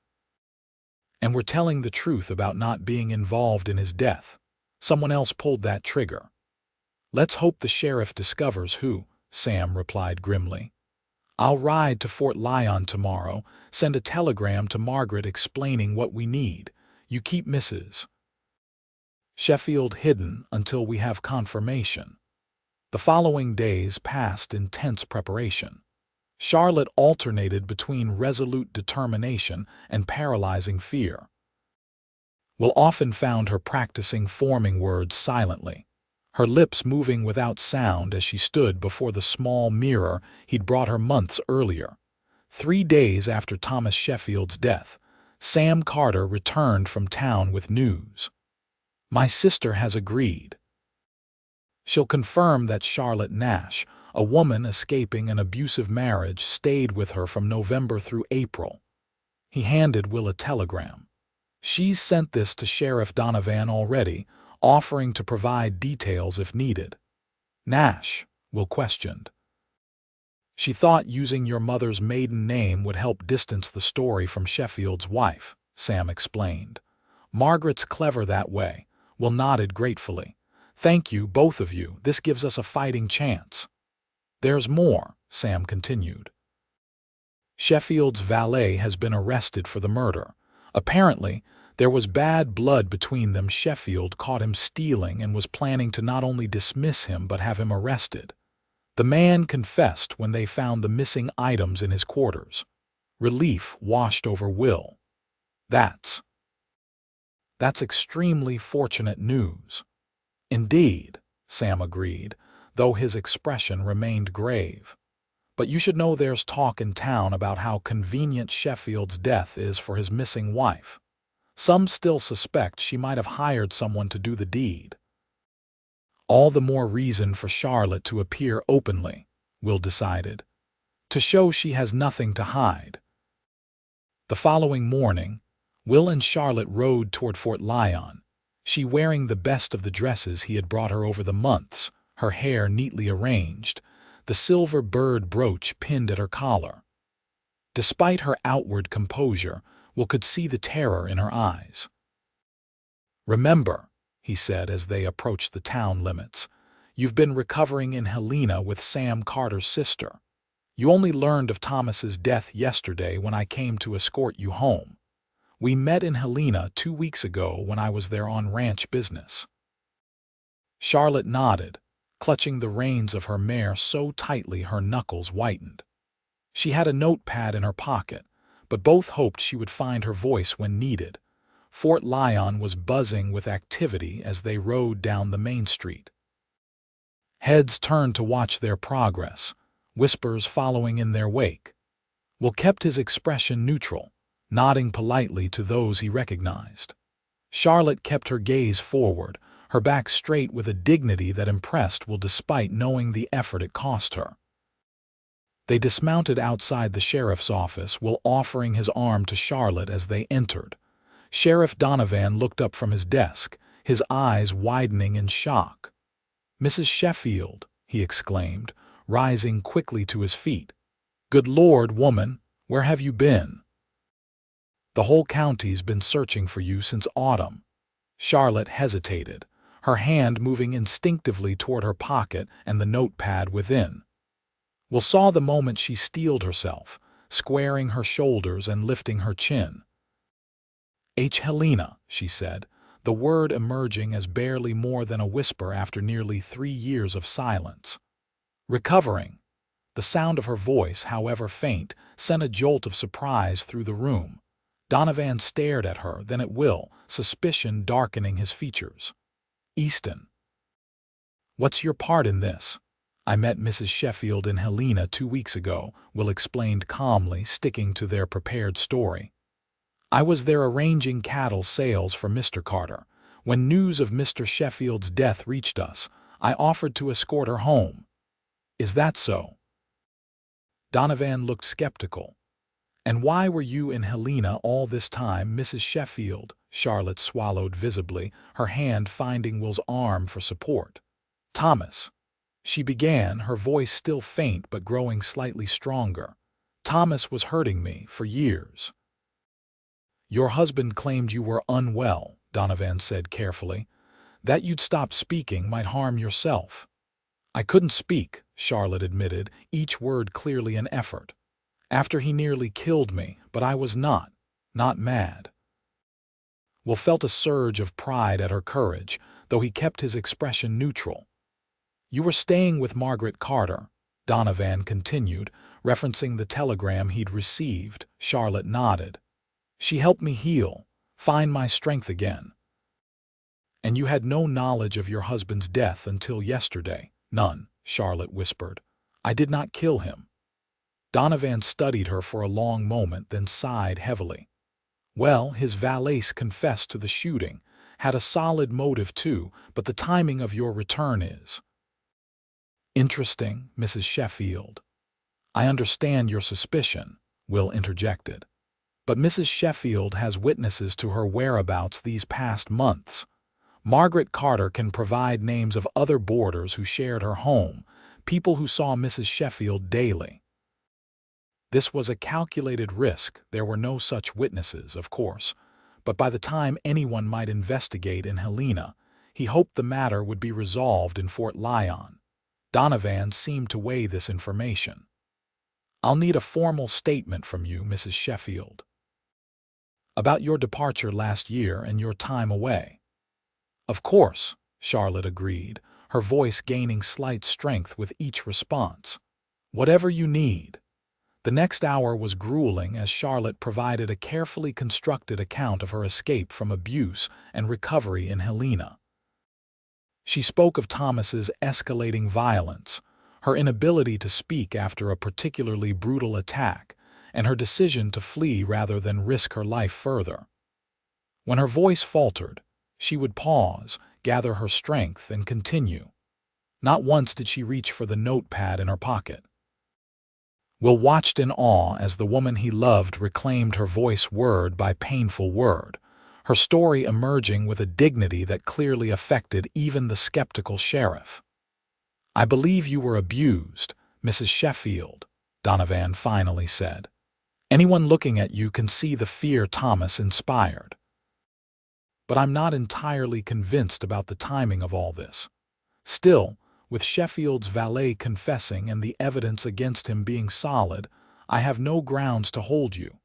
"And we're telling the truth about not being involved in his death. Someone else pulled that trigger." "Let's hope the sheriff discovers who," Sam replied grimly. "I'll ride to Fort Lyon tomorrow, send a telegram to Margaret explaining what we need. You keep Mrs. Sheffield hidden until we have confirmation." The following days passed in tense preparation. Charlotte alternated between resolute determination and paralyzing fear. Will often found her practicing forming words silently, her lips moving without sound as she stood before the small mirror he'd brought her months earlier. 3 days after Thomas Sheffield's death, Sam Carter returned from town with news. "My sister has agreed. She'll confirm that Charlotte Nash, a woman escaping an abusive marriage, stayed with her from November through April." He handed Will a telegram. "She's sent this to Sheriff Donovan already, offering to provide details if needed." "Nash?" Will questioned. She thought using your mother's maiden name would help distance the story from Sheffield's wife, Sam explained. Margaret's clever that way. Will nodded gratefully. Thank you, both of you. This gives us a fighting chance. There's more, Sam continued. Sheffield's valet has been arrested for the murder. Apparently, there was bad blood between them. Sheffield caught him stealing and was planning to not only dismiss him but have him arrested. The man confessed when they found the missing items in his quarters. Relief washed over Will. That's extremely fortunate news. Indeed, Sam agreed, though his expression remained grave. But you should know there's talk in town about how convenient Sheffield's death is for his missing wife. Some still suspect she might have hired someone to do the deed. All the more reason for Charlotte to appear openly, Will decided, to show she has nothing to hide. The following morning, Will and Charlotte rode toward Fort Lyon, she wearing the best of the dresses he had brought her over the months, her hair neatly arranged, the silver bird brooch pinned at her collar. Despite her outward composure, Will could see the terror in her eyes. "Remember," he said as they approached the town limits, "you've been recovering in Helena with Sam Carter's sister. You only learned of Thomas's death yesterday when I came to escort you home. We met in Helena 2 weeks ago when I was there on ranch business." Charlotte nodded, clutching the reins of her mare so tightly her knuckles whitened. She had a notepad in her pocket, but both hoped she would find her voice when needed. Fort Lyon was buzzing with activity as they rode down the main street. Heads turned to watch their progress, whispers following in their wake. Will kept his expression neutral, nodding politely to those he recognized. Charlotte kept her gaze forward, her back straight with a dignity that impressed Will despite knowing the effort it cost her. They dismounted outside the sheriff's office, Will offering his arm to Charlotte as they entered. Sheriff Donovan looked up from his desk, his eyes widening in shock. "Mrs. Sheffield," he exclaimed, rising quickly to his feet. "Good Lord, woman, where have you been?" "The whole county's been searching for you since autumn." Charlotte hesitated, her hand moving instinctively toward her pocket and the notepad within. Will saw the moment she steeled herself, squaring her shoulders and lifting her chin. "Helena," she said, the word emerging as barely more than a whisper after nearly 3 years of silence. "Recovering." The sound of her voice, however faint, sent a jolt of surprise through the room. Donovan stared at her, then at Will, suspicion darkening his features. "Easton. What's your part in this?" "I met Mrs. Sheffield in Helena 2 weeks ago," Will explained calmly, sticking to their prepared story. "I was there arranging cattle sales for Mr. Carter. When news of Mr. Sheffield's death reached us, I offered to escort her home." "Is that so?" Donovan looked skeptical. "And why were you in Helena all this time, Mrs. Sheffield?" Charlotte swallowed visibly, her hand finding Will's arm for support. "Thomas," she began, her voice still faint but growing slightly stronger. "Thomas was hurting me for years." "Your husband claimed you were unwell," Donovan said carefully. "That you'd stop speaking might harm yourself." "I couldn't speak," Charlotte admitted, each word clearly an effort. "After he nearly killed me, but I was not mad." Will felt a surge of pride at her courage, though he kept his expression neutral. "You were staying with Margaret Carter," Donovan continued, referencing the telegram he'd received. Charlotte nodded. "She helped me heal, find my strength again." "And you had no knowledge of your husband's death until yesterday?" "None," Charlotte whispered. "I did not kill him." Donovan studied her for a long moment, then sighed heavily. "Well, his valet confessed to the shooting, had a solid motive too, but the timing of your return is interesting, Mrs. Sheffield." "I understand your suspicion," Will interjected. "But Mrs. Sheffield has witnesses to her whereabouts these past months. Margaret Carter can provide names of other boarders who shared her home, people who saw Mrs. Sheffield daily." This was a calculated risk. There were no such witnesses, of course, but by the time anyone might investigate in Helena, he hoped the matter would be resolved in Fort Lyon. Donovan seemed to weigh this information. "I'll need a formal statement from you, Mrs. Sheffield, about your departure last year and your time away." "Of course," Charlotte agreed, her voice gaining slight strength with each response. "Whatever you need." The next hour was grueling as Charlotte provided a carefully constructed account of her escape from abuse and recovery in Helena. She spoke of Thomas's escalating violence, her inability to speak after a particularly brutal attack, and her decision to flee rather than risk her life further. When her voice faltered, she would pause, gather her strength, and continue. Not once did she reach for the notepad in her pocket. Will watched in awe as the woman he loved reclaimed her voice word by painful word, her story emerging with a dignity that clearly affected even the skeptical sheriff. "I believe you were abused, Mrs. Sheffield," Donovan finally said. "Anyone looking at you can see the fear Thomas inspired. But I'm not entirely convinced about the timing of all this. Still, with Sheffield's valet confessing and the evidence against him being solid, I have no grounds to hold you."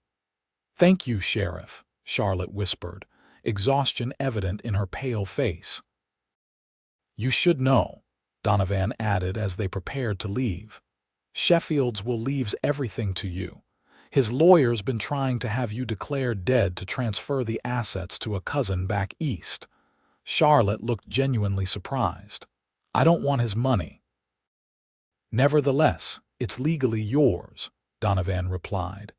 "Thank you, Sheriff," Charlotte whispered, exhaustion evident in her pale face. "You should know," Donovan added as they prepared to leave. "Sheffield's will leaves everything to you. His lawyer's been trying to have you declared dead to transfer the assets to a cousin back east." Charlotte looked genuinely surprised. "I don't want his money." "Nevertheless, it's legally yours," Donovan replied.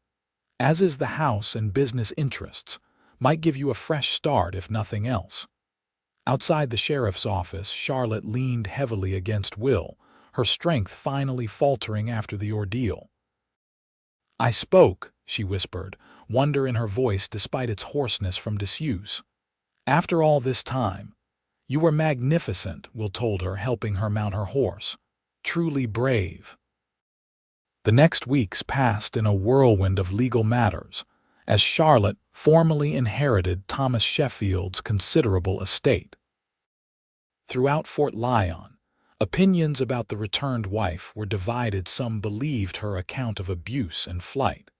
"As is the house and business interests. Might give you a fresh start if nothing else." Outside the sheriff's office, Charlotte leaned heavily against Will, her strength finally faltering after the ordeal. "I spoke," she whispered, wonder in her voice despite its hoarseness from disuse. "After all this time." "You were magnificent," Will told her, helping her mount her horse. "Truly brave." The next weeks passed in a whirlwind of legal matters, as Charlotte formally inherited Thomas Sheffield's considerable estate. Throughout Fort Lyon, opinions about the returned wife were divided. Some believed her account of abuse and flight,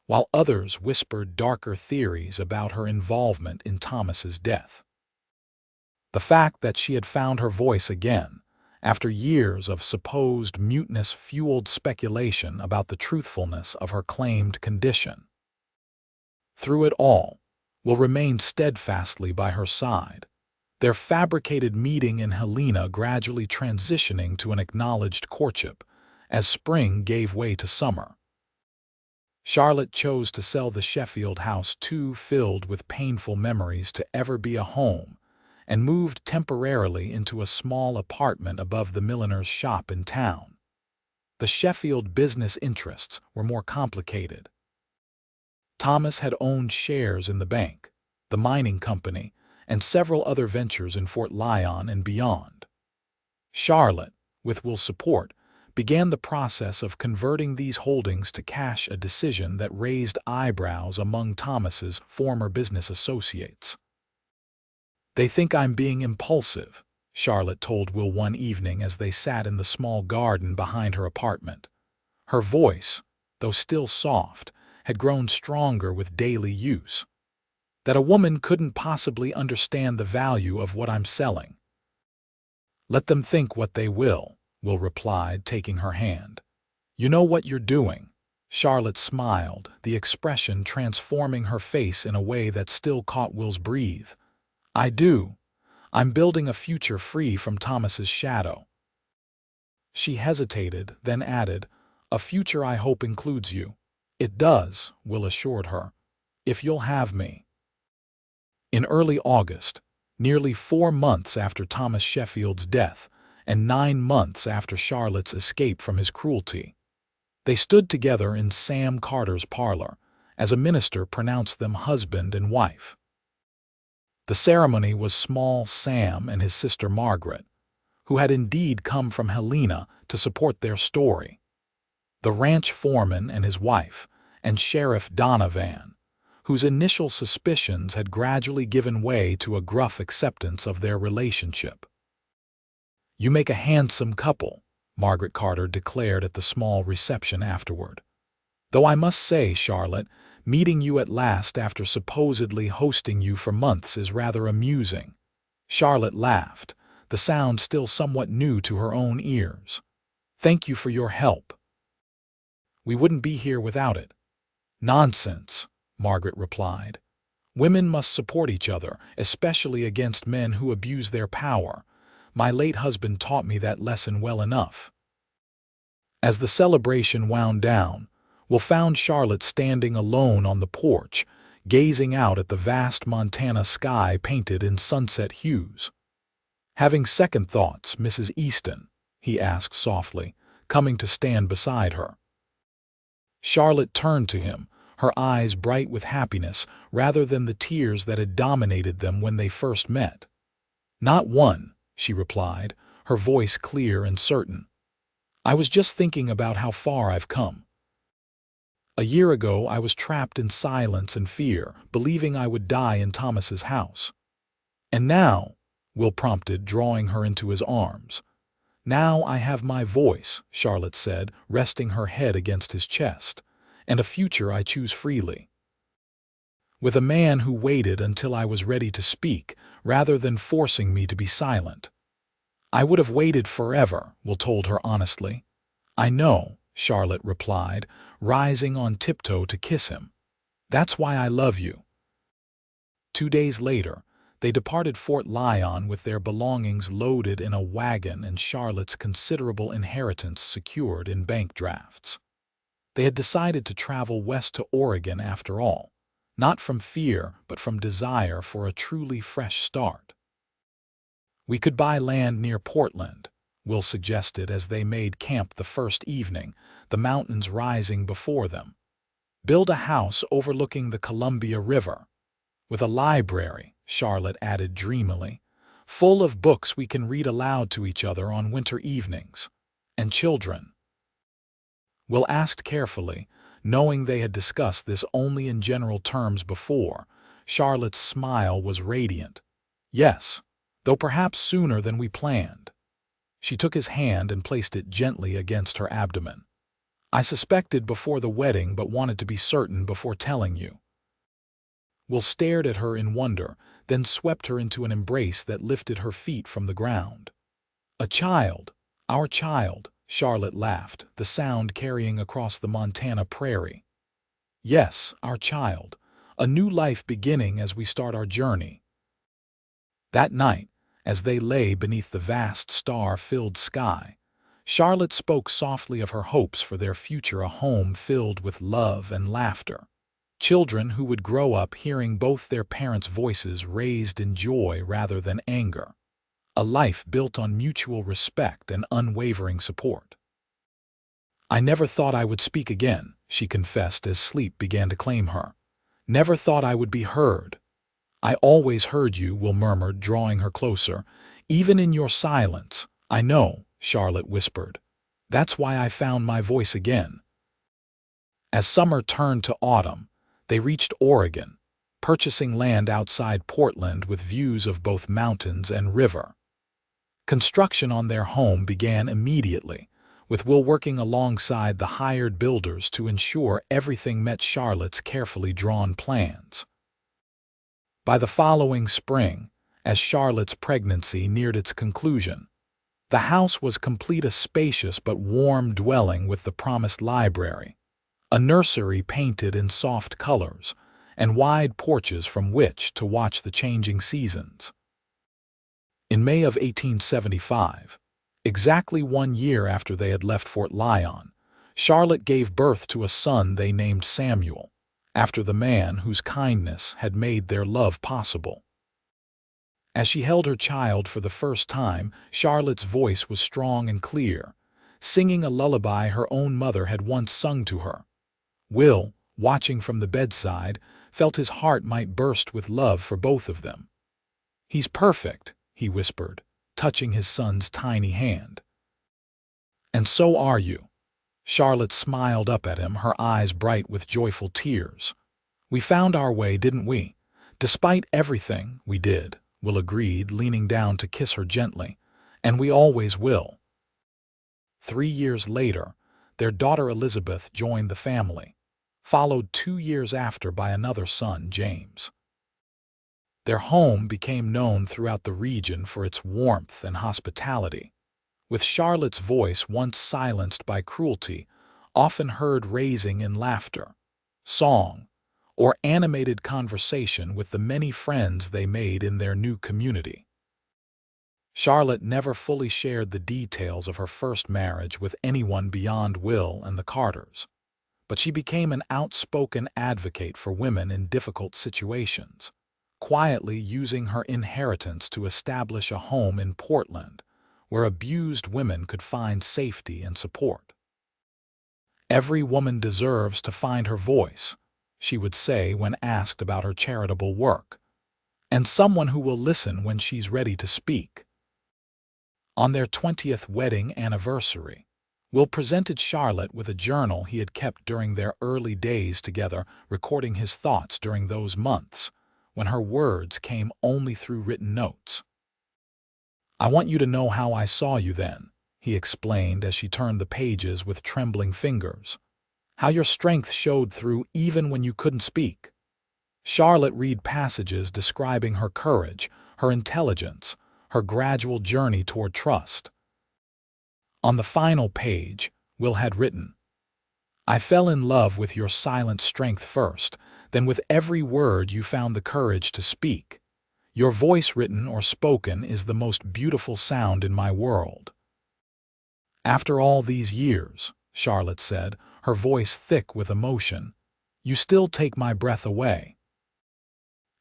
while others whispered darker theories about her involvement in Thomas's death. The fact that she had found her voice again, after years of supposed muteness, fueled speculation about the truthfulness of her claimed condition. Through it all, Will remained steadfastly by her side, their fabricated meeting in Helena gradually transitioning to an acknowledged courtship, as spring gave way to summer. Charlotte chose to sell the Sheffield house, too filled with painful memories to ever be a home, and moved temporarily into a small apartment above the milliner's shop in town. The Sheffield business interests were more complicated. Thomas had owned shares in the bank, the mining company, and several other ventures in Fort Lyon and beyond. Charlotte, with Will's support, began the process of converting these holdings to cash, a decision that raised eyebrows among Thomas's former business associates. "They think I'm being impulsive," Charlotte told Will one evening as they sat in the small garden behind her apartment. Her voice, though still soft, had grown stronger with daily use. "That a woman couldn't possibly understand the value of what I'm selling." "Let them think what they will," Will replied, taking her hand. "You know what you're doing." Charlotte smiled, the expression transforming her face in a way that still caught Will's breath. "I do. I'm building a future free from Thomas's shadow." She hesitated, then added, "A future I hope includes you." "It does," Will assured her, "if you'll have me." In early August, nearly 4 months after Thomas Sheffield's death and 9 months after Charlotte's escape from his cruelty, they stood together in Sam Carter's parlor as a minister pronounced them husband and wife. The ceremony was small Sam and his sister Margaret, who had indeed come from Helena to support their story. the ranch foreman and his wife, and Sheriff Donovan, whose initial suspicions had gradually given way to a gruff acceptance of their relationship. "You make a handsome couple," Margaret Carter declared at the small reception afterward. "Though I must say, Charlotte, meeting you at last after supposedly hosting you for months is rather amusing." Charlotte laughed, the sound still somewhat new to her own ears. "Thank you for your help. We wouldn't be here without it." "Nonsense," Margaret replied. "Women must support each other, especially against men who abuse their power. My late husband taught me that lesson well enough." As the celebration wound down, Will found Charlotte standing alone on the porch, gazing out at the vast Montana sky painted in sunset hues. "Having second thoughts, Mrs. Easton?" he asked softly, coming to stand beside her. Charlotte turned to him, her eyes bright with happiness rather than the tears that had dominated them when they first met. "Not one," she replied, her voice clear and certain. "I was just thinking about how far I've come. A year ago I was trapped in silence and fear, believing I would die in Thomas's house. And now," Will prompted, drawing her into his arms. "Now I have my voice," Charlotte said, resting her head against his chest, "and a future I choose freely. With a man who waited until I was ready to speak, rather than forcing me to be silent." "I would have waited forever," Will told her honestly. "I know," Charlotte replied, rising on tiptoe to kiss him. "That's why I love you." 2 days later, they departed Fort Lyon with their belongings loaded in a wagon and Charlotte's considerable inheritance secured in bank drafts. They had decided to travel west to Oregon after all, not from fear but from desire for a truly fresh start. "We could buy land near Portland," Will suggested as they made camp the first evening, the mountains rising before them. "Build a house overlooking the Columbia River. With a library," Charlotte added dreamily, "full of books we can read aloud to each other on winter evenings. And children." Will asked carefully, knowing they had discussed this only in general terms before. Charlotte's smile was radiant. "Yes, though perhaps sooner than we planned." She took his hand and placed it gently against her abdomen. "I suspected before the wedding but wanted to be certain before telling you." Will stared at her in wonder, then swept her into an embrace that lifted her feet from the ground. "A child, our child," Charlotte laughed, the sound carrying across the Montana prairie. "Yes, our child, a new life beginning as we start our journey." That night, as they lay beneath the vast star-filled sky, Charlotte spoke softly of her hopes for their future, a home filled with love and laughter. Children who would grow up hearing both their parents' voices raised in joy rather than anger. A life built on mutual respect and unwavering support. "I never thought I would speak again," she confessed as sleep began to claim her. "Never thought I would be heard." "I always heard you," Will murmured, drawing her closer. "Even in your silence." "I know," Charlotte whispered. "That's why I found my voice again." As summer turned to autumn, they reached Oregon, purchasing land outside Portland with views of both mountains and river. Construction on their home began immediately, with Will working alongside the hired builders to ensure everything met Charlotte's carefully drawn plans. By the following spring, as Charlotte's pregnancy neared its conclusion, the house was complete, a spacious but warm dwelling with the promised library, a nursery painted in soft colors, and wide porches from which to watch the changing seasons. In May of 1875, exactly 1 year after they had left Fort Lyon, Charlotte gave birth to a son they named Samuel, after the man whose kindness had made their love possible. As she held her child for the first time, Charlotte's voice was strong and clear, singing a lullaby her own mother had once sung to her. Will, watching from the bedside, felt his heart might burst with love for both of them. "He's perfect," he whispered, touching his son's tiny hand. "And so are you." Charlotte smiled up at him, her eyes bright with joyful tears. "We found our way, didn't we? Despite everything we did," Will agreed, leaning down to kiss her gently. "And we always will." 3 years later, their daughter Elizabeth joined the family, followed 2 years after by another son, James. Their home became known throughout the region for its warmth and hospitality, with Charlotte's voice once silenced by cruelty, often heard raising in laughter, song, or animated conversation with the many friends they made in their new community. Charlotte never fully shared the details of her first marriage with anyone beyond Will and the Carters, but she became an outspoken advocate for women in difficult situations, quietly using her inheritance to establish a home in Portland where abused women could find safety and support. "Every woman deserves to find her voice," she would say when asked about her charitable work, "and someone who will listen when she's ready to speak." On their 20th wedding anniversary, Will presented Charlotte with a journal he had kept during their early days together, recording his thoughts during those months when her words came only through written notes. "I want you to know how I saw you then," he explained as she turned the pages with trembling fingers. "How your strength showed through even when you couldn't speak." Charlotte read passages describing her courage, her intelligence, her gradual journey toward trust. On the final page, Will had written, "I fell in love with your silent strength first, then with every word you found the courage to speak. Your voice, written or spoken, is the most beautiful sound in my world." "After all these years," Charlotte said, her voice thick with emotion, "you still take my breath away."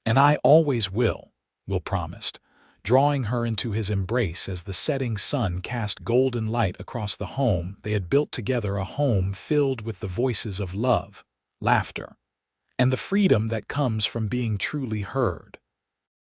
"And I always will," Will promised, drawing her into his embrace as the setting sun cast golden light across the home they had built together, a home filled with the voices of love, laughter, and the freedom that comes from being truly heard.